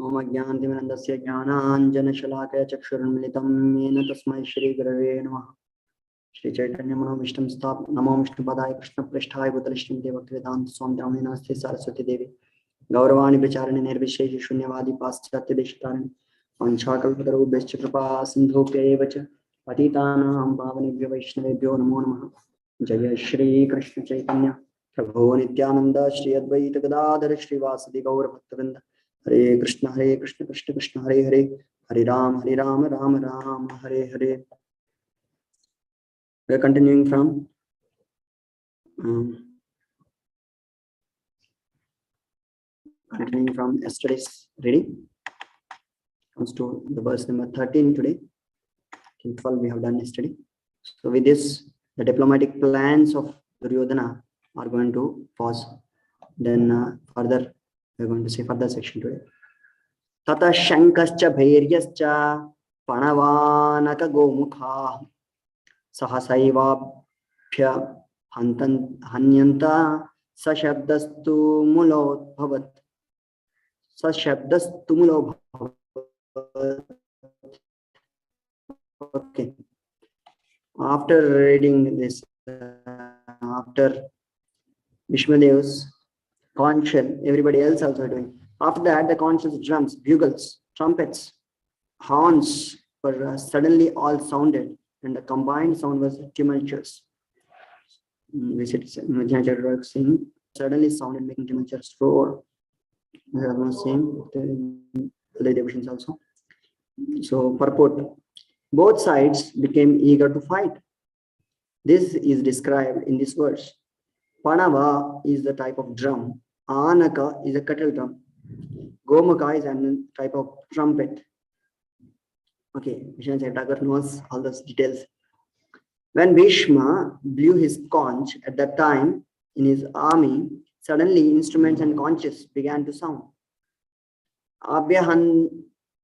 ओम ज्ञानतिमिरन्दस्य ज्ञानाञ्जनशलाकया चक्षुरुन्मिलितं येन तस्मै श्रीगुरवे नमः। श्रीचैतन्यमनोभीष्टं स्थापयामि। नमो विष्णुपदाय कृष्णप्रेष्ठाय भूतलक्ष्मीं भक्तिवेदान्त स्वामी नमस्ते सरस्वती देवी गौरवाणी प्रचारिणे निर्विशेष शून्यवादी पाश्चात्य देशतारिणे वंशाकल्पतरुभ्यश्च कृपा सिन्धुभ्यैव च पतितानां पावनेभ्यो वैष्णवेभ्यो नमो नमः। जय श्री कृष्ण चैतन्य प्रभु नित्यानंद श्री अद्वैत गदाधर श्रीवासदि गौर भक्तवृंद। हरे कृष्ण कृष्ण कृष्ण हरे हरे, हरे Ram Ram Ram Hare Hare. We are continuing from yesterday's reading. Comes to the verse number 13 today. Till 12 we have done yesterday. So with this, the diplomatic plans of Duryodhana are going to pause. Then further we are going to see further section today. Tata shankascha bhairyascha panavanaka gomukha सहसैवाभ्य हन्यन्ता सशब्दस्तु मूलोद्भवत् Okay, after reading this, after Vishmadev's conch shell, everybody else also doing. After that, the conch shells, drums, bugles, trumpets, horns were suddenly all sounded, and the combined sound was tumultuous. We said suddenly sounded, making tumultuous roar. We are almost same the devotions also. So purport: both sides became eager to fight. This is described in this verse. Panava is the type of drum. Anaka is a kettle drum. Gomukha is a type of trumpet. Okay, Vishnu Thakur knows all those details. When Bhishma blew his conch at that time in his army, suddenly instruments and conches began to sound.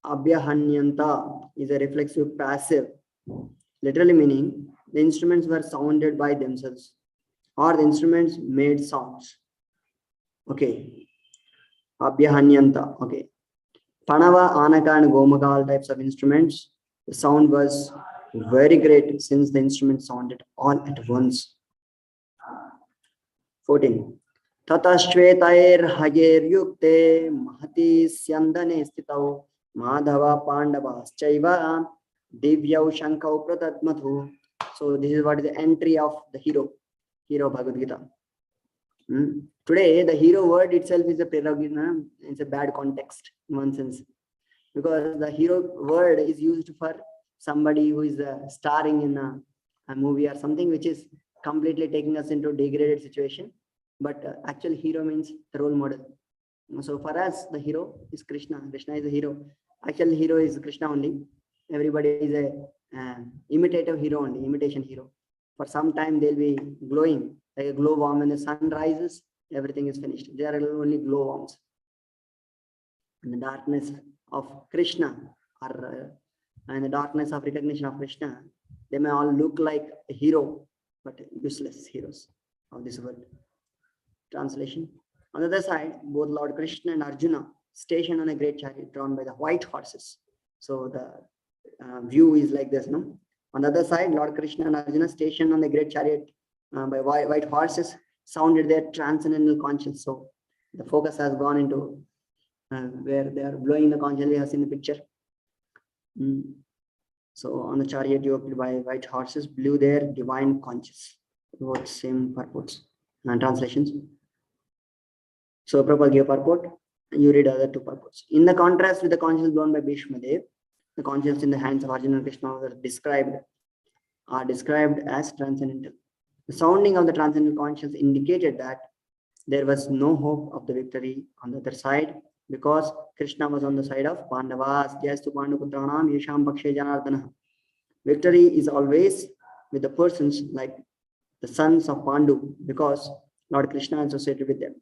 Abhyahanyanta is a reflexive passive, literally meaning the instruments were sounded by themselves, or the instruments made sounds. Okay, Abhyahanyanta. Okay. Panava, Anaka and Gomukha, all types of instruments, the sound was very great since the instruments sounded all at once. 14. Tatashvetair hager yukte mahati syandane stitau madhava pandavas chaiva divyau shankau pratatmathu. So this is what is the entry of the hero Bhagavad Gita. Today, the hero word itself is a prerogative. It's a bad context in one sense, because the hero word is used for somebody who is starring in a movie or something which is completely taking us into a degraded situation. But actual hero means the role model. So for us, the hero is Krishna. Krishna is the hero. Actual hero is Krishna only. Everybody is a imitative hero only, imitation hero. For some time, they'll be glowing like a glowworm. When the sun rises, everything is finished. They are only glowworms. In the darkness of Krishna, or in the darkness of recognition of Krishna, they may all look like a hero, but useless heroes of this world. Translation: on the other side, both Lord Krishna and Arjuna stationed on a great chariot drawn by the white horses. So the view is like this, no? On the other side, Lord Krishna and Arjuna stationed on the great chariot by white horses sounded their transcendental conscience. So the focus has gone into where they are blowing the conch. We have seen the picture. So on the chariot yoked by white horses blew their divine conches. Both same purports and translations. So Prabhupada gave purport. You read other two purports. In the contrast with the conches blown by Bhishma Dev, the conches in the hands of Arjuna and Krishna are described as transcendental. The sounding of the transcendental conches indicated that there was no hope of the victory on the other side, because Krishna was on the side of Pandavas. Jayastu Panduputranam Yesham Pakshe Janardana. Victory is always with the persons like the sons of Pandu, because Lord Krishna is associated with them.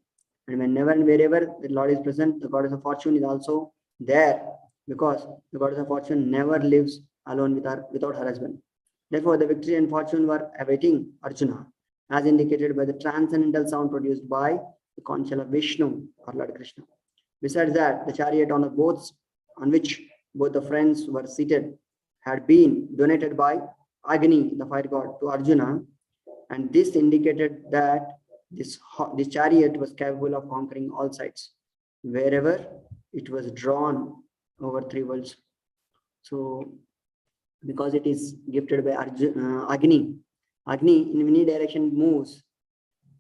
And whenever and wherever the Lord is present, the goddess of fortune is also there, because the goddess of fortune never lives alone without her husband. Therefore, the victory and fortune were awaiting Arjuna, as indicated by the transcendental sound produced by the conch shell of Vishnu or Lord Krishna. Besides that, the chariot on the boats on which both the friends were seated had been donated by Agni, the fire god, to Arjuna, and this indicated that this chariot was capable of conquering all sides wherever it was drawn over three worlds. So, because it is gifted by Agni, Agni in any direction moves,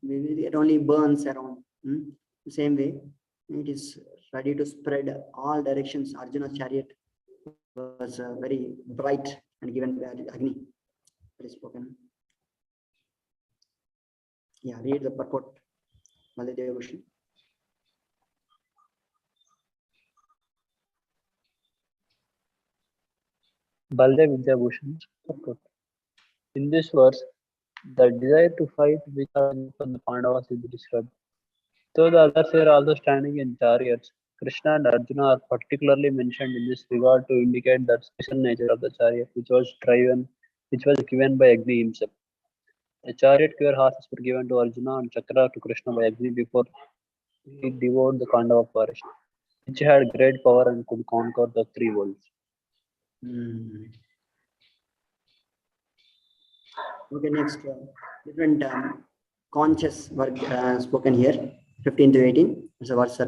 it only burns around. The same way, it is ready to spread all directions. Arjuna's chariot was very bright and given by Agni. That is spoken. Yeah, read the purport, Maladeva Bhushan. Baldev Vidyabhushan purport. In this verse, the desire to fight which Arjuna for the Pandavas is described. Though the others were also standing in chariots, Krishna and Arjuna are particularly mentioned in this regard to indicate the special nature of the chariot which was given by Agni himself. The chariot clear horses were given to Arjuna and Chakra to Krishna by Agni before he devoured the Kandava forest, which had great power and could conquer the three worlds. Okay, next, different conches were spoken here, 15 to 18. It's a verse.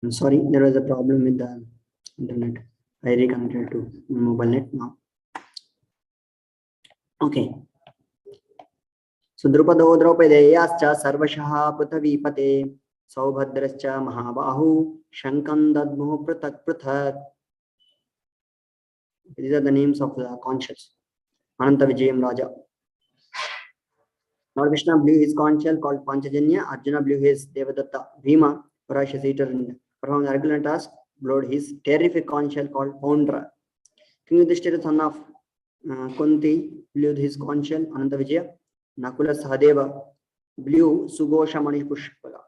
I'm sorry, there was a problem with the internet. I reconnected to mobile net now. Okay. So Drupado Draupedeyascha Sarvashaha Prithvipate Saubhadrascha Mahabahu Shankan Dadmuh Pratak Prathak. These are the names of the conches. Ananta Vijayam Raja. Lord Krishna blew his conch shell called Panchajanya. Arjuna blew his Devadatta Bhima, voracious eater, and performed the regular task, blowed his terrific conch shell called Poundra. King Yudhishthira, son of Kunti, blew his conch shell, Ananta Vijaya. Nakula Sahadeva blew Sugosha Mani Pushpala.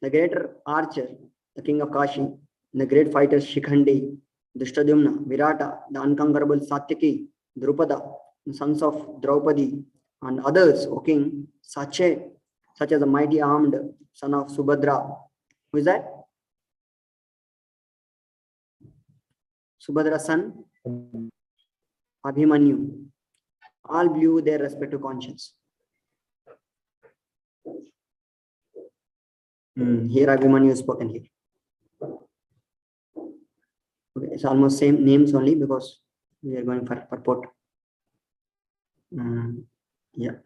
The greater archer, the king of Kashi, and the great fighters Shikhandi, Drishtadhyumna, Virata, the unconquerable Satyaki, Drupada, the sons of Draupadi, and others, O king, such as the mighty armed son of Subhadra. Who is that? Subhadra's son, Abhimanyu. All blew their respective conches. Here Abhimanyu is spoken here. Okay, it's almost same names only because we are going for purport. Yeah.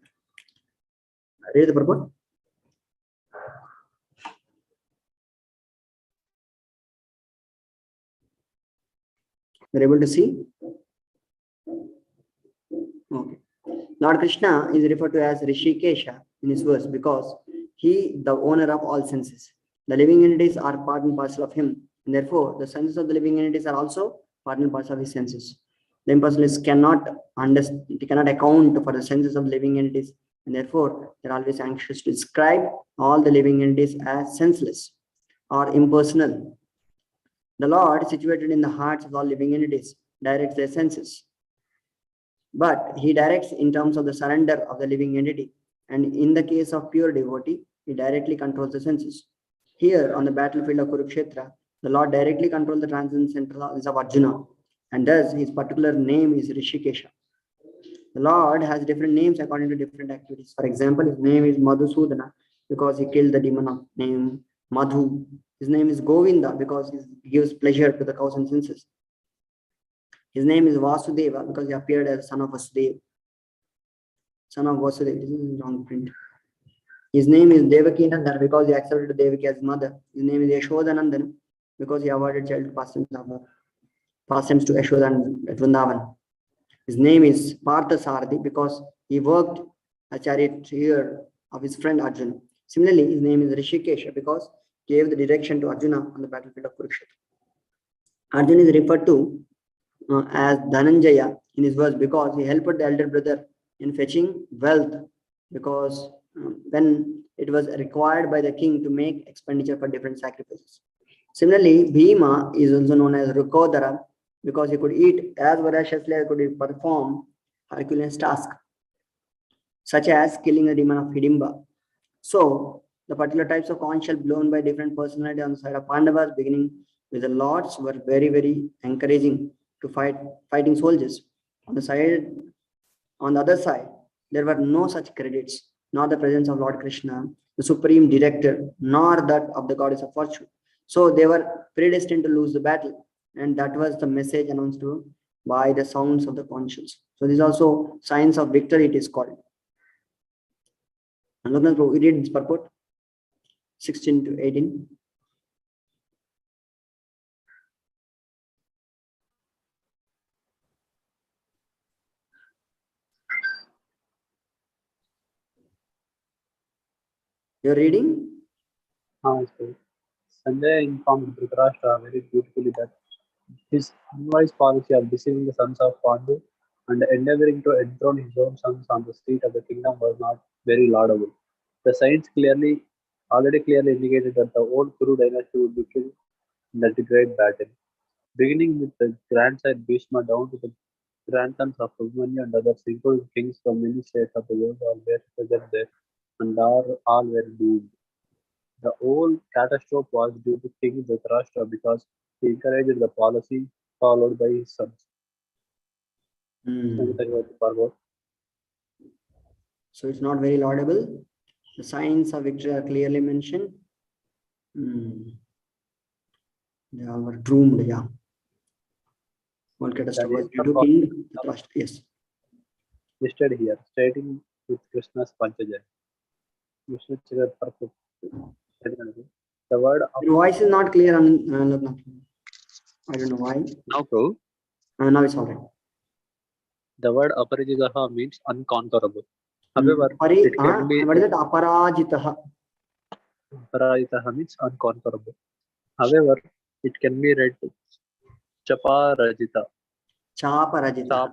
Read the purport. You're able to see? Okay. Lord Krishna is referred to as Rishikesha in this verse because he, the owner of all senses. The living entities are part and parcel of him, and therefore the senses of the living entities are also part and parcel of his senses. The impersonalists cannot account for the senses of living entities, and therefore they're always anxious to describe all the living entities as senseless or impersonal. The Lord, situated in the hearts of all living entities, directs their senses. But he directs in terms of the surrender of the living entity. And in the case of pure devotee, he directly controls the senses. Here on the battlefield of Kurukshetra, the Lord directly controls the transcendent senses of Arjuna. And thus his particular name is Rishikesha. The Lord has different names according to different activities. For example, his name is Madhusudana because he killed the demon of name Madhu. His name is Govinda because he gives pleasure to the cows and senses. His name is Vasudeva because he appeared as son of Vasudeva. son of Vasudeva. This is wrong print. His name is Devaki Nandan because he accepted Devaki as mother. His name is Yashoda Nandan because he avoided child pastimes to Yashoda and Vrindavan. His name is Partha Sarthi because he worked a charioteer of his friend Arjuna. Similarly, his name is Rishikesha because he gave the direction to Arjuna on the battlefield of Kurukshetra. Arjuna is referred to as Dhananjaya in his verse because he helped the elder brother in fetching wealth because when it was required by the king to make expenditure for different sacrifices. Similarly, Bhima is also known as Rukodara because he could eat as voraciously as could he perform Herculean tasks, such as killing the demon of Hidimba. So, the particular types of conch shell blown by different personalities on the side of Pandavas, beginning with the lords, were very, very encouraging to fighting soldiers. On the other side, there were no such credits, nor the presence of Lord Krishna, the supreme director, nor that of the goddess of fortune. So they were predestined to lose the battle, and that was the message announced to by the sounds of the conch shells. So this is also signs of victory. It is called. And look, we read this purport 16 to 18. You're reading? Sanjay informed Dhritarashtra very beautifully that his unwise policy of deceiving the sons of Pandu and endeavoring to enthrone his own sons on the seat of the kingdom was not very laudable. The signs already clearly indicated that the old Kuru dynasty would be killed in that great battle. Beginning with the grandsire Bhishma down to the grandsons of Abhimanyu and others, including kings from many states of the world, all were present there and all were doomed. The whole catastrophe was due to King Dhritarashtra because he encouraged the policy followed by his sons. So it's not very laudable. The signs of victory are clearly mentioned. They all were doomed, yeah. One catastrophe was due to King Dhritarashtra. Yes. Listed here, stating with Krishna's Panchajaya. The word your voice is not clear. I don't know why. Now, bro. Now it's all right. The word aparajitaha means unconquerable. However, it can be. What is it? Aparajitaha. Aparajitaha means unconquerable. However, it can be read Chaparajita. Chaparajita.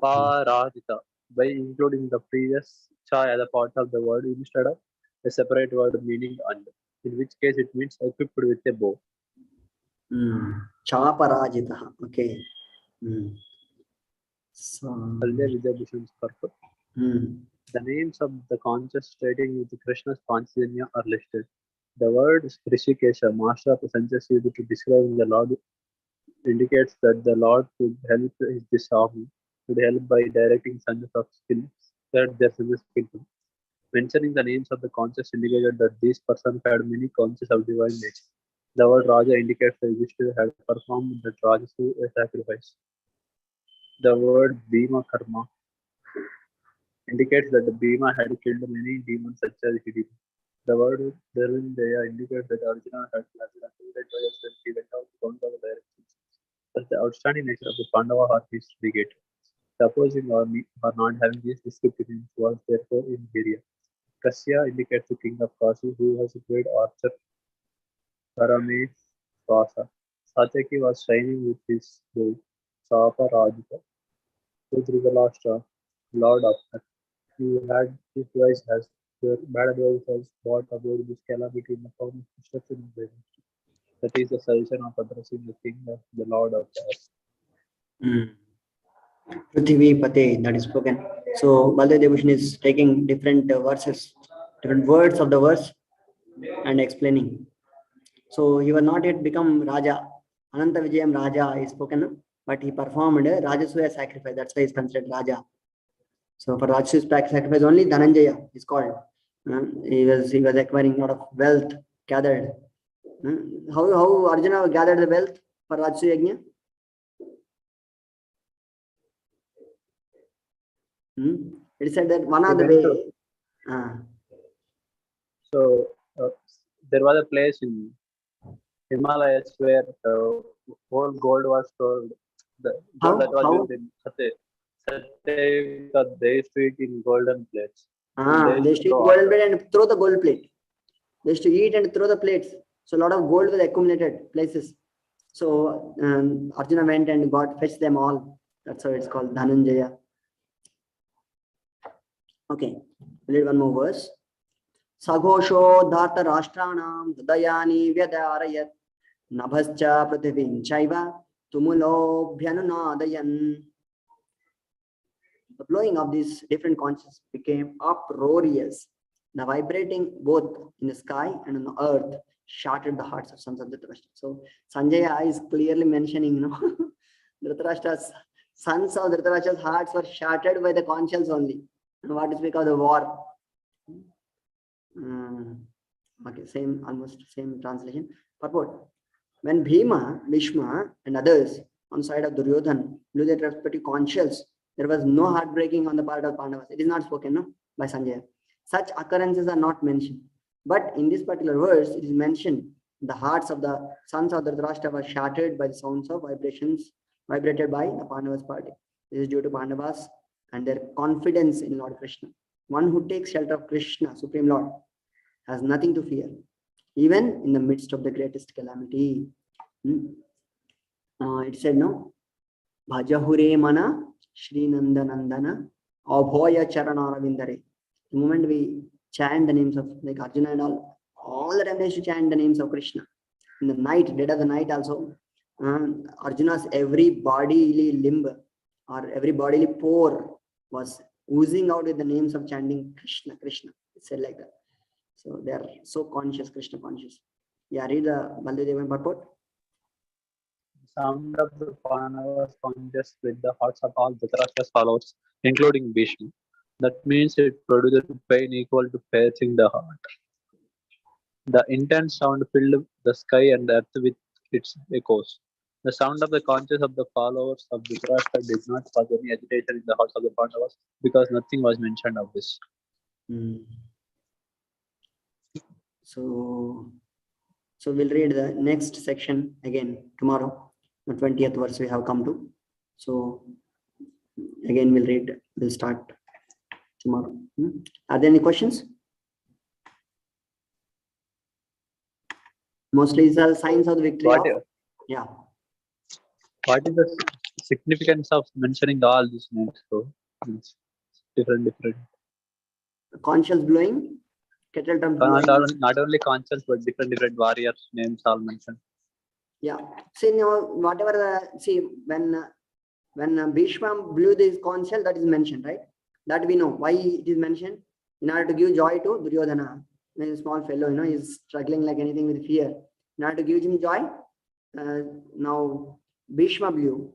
By including the previous cha as a part of the word instead of a separate word meaning and, in which case it means equipped with a bow. Chaparajitaha. Okay. So, the names of the conches stating with Krishna's Panchajanya are listed. The word Rishikesha, master of the senses used to describe the Lord, indicates that the Lord would help this army, would help by directing senses of skill, that their senses skillful. Mentioning the names of the conches indicated that these persons had many conches of divine nature. The word Raja indicates the Yudhishthira had performed the Rajasu sacrifice. The word Bhima Karma indicates that the Bhima had killed many demons such as Hidimba. The word Dharindaya indicates that Arjuna had activated by himself. He went out to counter the directions. But the outstanding nature of the Pandava army is negated. The opposing army are not having these descriptive names was therefore inferior. Kasya indicates the king of Kasi who was a great archer. Parameswara. Satyaki was shining with his bow. Sapa Rajita. Dhritarashtra, Lord of Earth. You had this advice has your bad advice has brought about this calamity in the form of destruction and dynasty. That is the solution of addressing the king as the Lord of the Earth. Prithvi Pate, that is spoken. So Baldev Devbhushan is taking different verses, different words of the verse and explaining. So he was not yet become Raja. Ananta Vijayam Raja is spoken, but he performed Rajasuya sacrifice. That's why he is considered Raja. So for Rajasuya sacrifice, only Dhananjaya is called. He was acquiring a lot of wealth gathered. How Arjuna gathered the wealth for Rajasuya Yajna? It said that one of He the went way. So there was a place in Himalayas where the whole gold was stored. The gold that was How? used in Satyavika, they used to eat in golden plates. And they They used used to to eat throw golden water. plate and throw the gold plate. They used to eat and throw the plates. So a lot of gold was accumulated places. So Arjuna went and got fetched them all. That's how it's called Dhananjaya. Okay, we'll read one more verse. Saghosho dharta rashtranam hridayani vyadarayat nabhascha prithivim chaiva tumulo bhyanunadayan. The blowing of these different conches became uproarious. The vibrating both in the sky and on the earth shattered the hearts of sons of Dhritarashtra. So Sanjaya is clearly mentioning, Dhritarashtra's sons of Dhritarashtra's hearts were shattered by the conches only. And what is because of the war? Okay, same, almost same translation. Purport. When Bhima, Bhishma, and others on the side of Duryodhan blew their respective conches, there was no heartbreaking on the part of Pandavas. It is not spoken, no, by Sanjaya. Such occurrences are not mentioned. But in this particular verse, it is mentioned the hearts of the sons of Dhritarashtra were shattered by the sounds of vibrations vibrated by the Pandavas party. This is due to Pandavas and their confidence in Lord Krishna. One who takes shelter of Krishna, Supreme Lord, has nothing to fear, even in the midst of the greatest calamity. It said, no, Bhajahure mana Shri Nandana Abhoya Charanaravindare. The moment we chant the names of like Arjuna and all the time they should chant the names of Krishna. In the night, dead of the night also, Arjuna's every bodily limb or every bodily pore was oozing out with the names of chanting Krishna, Krishna. It said like that. So they are so conscious, Krishna conscious. Yeah, read the Baldevan purport. Sound of the Pandavas congests with the hearts of all Dhritarashtra's followers, including Bhishma. That means it produced pain equal to piercing the heart. The intense sound filled the sky and the earth with its echoes. The sound of the conches of the followers of Dhritarashtra did not cause any agitation in the hearts of the Pandavas because nothing was mentioned of this. So we'll read the next section again tomorrow. The 20th verse we have come to. So again we'll start tomorrow. Are there any questions? Mostly it's a signs of the victory. What is the significance of mentioning all these names? So it's different. Conches blowing, kettle drums blowing. Not only conches, but different warriors' names all mentioned. Yeah. See, whatever when Bhishma blew this conch shell, that is mentioned, right? That we know why it is mentioned. In order to give joy to Duryodhana. A small fellow, he's struggling like anything with fear. In order to give him joy, now Bhishma blew.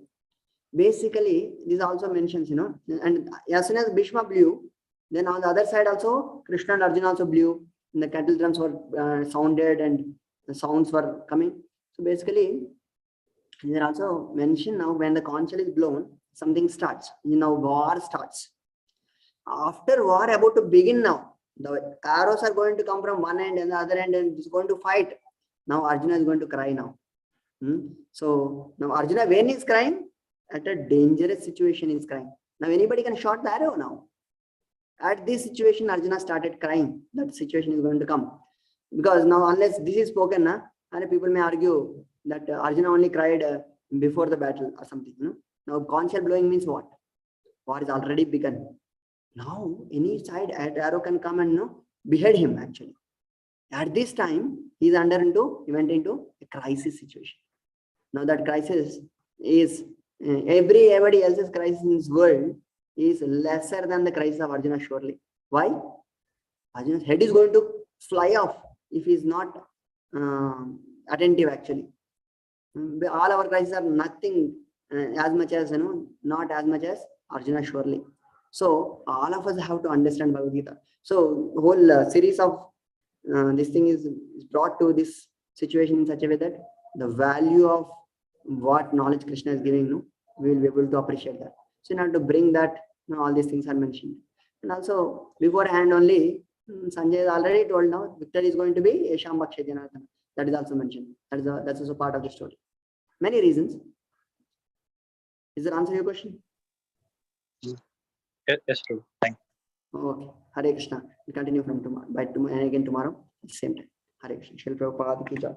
Basically, this also mentions, and as soon as Bhishma blew, then on the other side also, Krishna and Arjuna also blew. And the kettle drums were sounded and the sounds were coming. So basically, there also mentioned now when the conch shell is blown, something starts. War starts. After war about to begin now, the arrows are going to come from one end and the other end and it's going to fight. Now Arjuna is going to cry now. So now Arjuna, when he's crying, at a dangerous situation he's crying. Now anybody can shot the arrow now. At this situation, Arjuna started crying. That situation is going to come. Because now unless this is spoken, and people may argue that Arjuna only cried before the battle or something. Now conch shell blowing means what? War is already begun. Now any side arrow can come and behead him actually. At this time, he went into a crisis situation. Now that crisis is everybody else's crisis in this world is lesser than the crisis of Arjuna surely. Why? Arjuna's head is going to fly off if he is not attentive actually. All our crises are nothing as much as, not as much as Arjuna surely. So all of us have to understand Bhagavad Gita. So the whole series of this thing is brought to this situation in such a way that the value of what knowledge Krishna is giving, we will be able to appreciate that. So in order to bring that, all these things are mentioned. And also beforehand only, Sanjay has already told now victor is going to be Shambhaksha Janardana. That is also mentioned. That's also part of the story. Many reasons. Is that answer your question? Yes, true. Thank you. Okay. Hare Krishna. We'll continue from tomorrow. Again tomorrow at the same time. Hare Krishna. Shri Prabhupada ki jai.